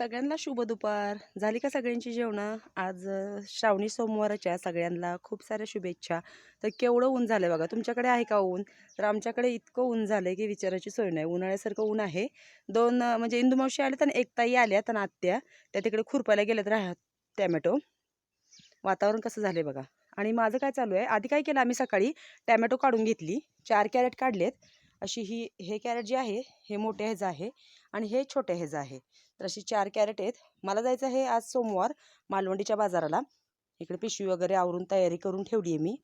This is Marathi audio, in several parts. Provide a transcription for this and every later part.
सगळ्यांना शुभ दुपार. झाली का सगळ्यांची जेवणं? आज श्रावणी सोमवाराच्या सगळ्यांना खूप साऱ्या शुभेच्छा. तर केवढं ऊन झालं बघा. तुमच्याकडे आहे का ऊन? तर आमच्याकडे इतकं ऊन झालं की विचारायची सोय नाही. उन्हाळ्यासारखं ऊन आहे. दोन म्हणजे इंदुमावशी आल्यात आणि एक ताई आल्यात आणि आत्या त्या तिकडे खुरपायला गेल्यात टॅमॅटो. वातावरण कसं झालंय बघा. आणि माझं काय चालू आहे, आधी काय केलं आम्ही सकाळी टॅमॅटो काढून घेतली, 4 कॅरेट काढलेत. अशी हे कॅरेट जे आहे हे मोठ्या ह्याचं आहे आणि हे छोट्या ह्याचं आहे. तर अशी 4 कॅरेट आहेत. मला जायचं आहे आज सोमवार मालवणीच्या बाजाराला. इकडे पिशवी वगैरे आवरून तयारी करून ठेवली आहे मी.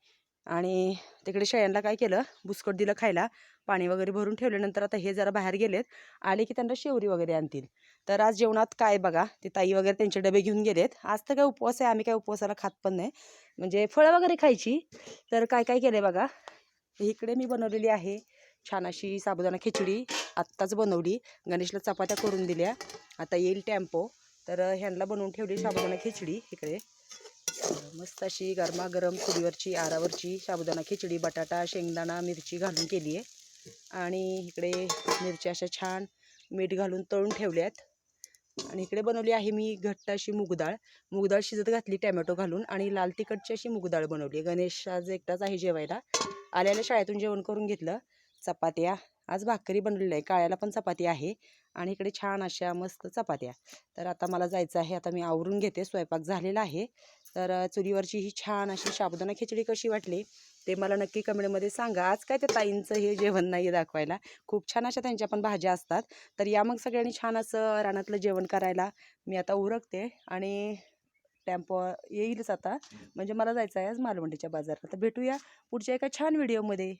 आणि तिकडे शेळ्यांना काय केलं, बुसकट दिलं खायला, पाणी वगैरे भरून ठेवल्यानंतर आता हे जरा बाहेर गेलेत, आले की त्यांना शेवरी वगैरे आणतील. तर आज जेवणात काय बघा, ते ताई वगैरे त्यांचे डबे घेऊन गेलेत. आज तर काय उपवास आहे, आम्ही काय उपवासाला खात पण नाही, म्हणजे फळं वगैरे खायची. तर काय काय केलंय बघा, इकडे मी बनवलेली आहे छान अशी साबुदाणा खिचडी. आत्ताच बनवली. गणेशला चपात्या करून दिल्या. आता येईल टेम्पो, तर ह्यांना बनवून ठेवली साबुदाणा खिचडी. इकडे मस्त अशी गरमागरम चुलीवरची आरावरची साबुदाणा खिचडी, बटाटा शेंगदाणा मिरची घालून केली आहे. आणि इकडे मिरच्या अशा छान मीठ घालून तळून ठेवल्यात. आणि इकडे बनवली आहे मी घट्ट अशी मूगडाळ. मूगडाळ शिजत घातली टॅमॅटो घालून आणि लाल तिखटची अशी मूगडाळ बनवली. गणेश आज एकटाच आहे जेवायला. आल्याला शाळेतून जेवण करून घेतलं. चपात्या आज भाकरी बनवलेली आहे, काळ्याला पण चपाती आहे आणि इकडे छान अशा मस्त चपात्या. तर आता मला जायचं आहे, आता मी आवरून घेते, स्वयंपाक झालेला आहे. तर चुलीवरची ही छान अशी साबुदाणा खिचडी कशी वाटली ते मला नक्की कमेंटमध्ये सांगा. आज काय त्या ताईंचं हे जेवण नाही दाखवायला, खूप छान अशा त्यांच्या पण भाज्या असतात. तर या मग सगळ्यांनी छान असं रानातलं जेवण करायला. मी आता उरकते आणि टेम्पो येईलच आता, म्हणजे मला जायचं आहे आज मालवणीच्या बाजारात. तर भेटूया पुढच्या एका छान व्हिडिओमध्ये.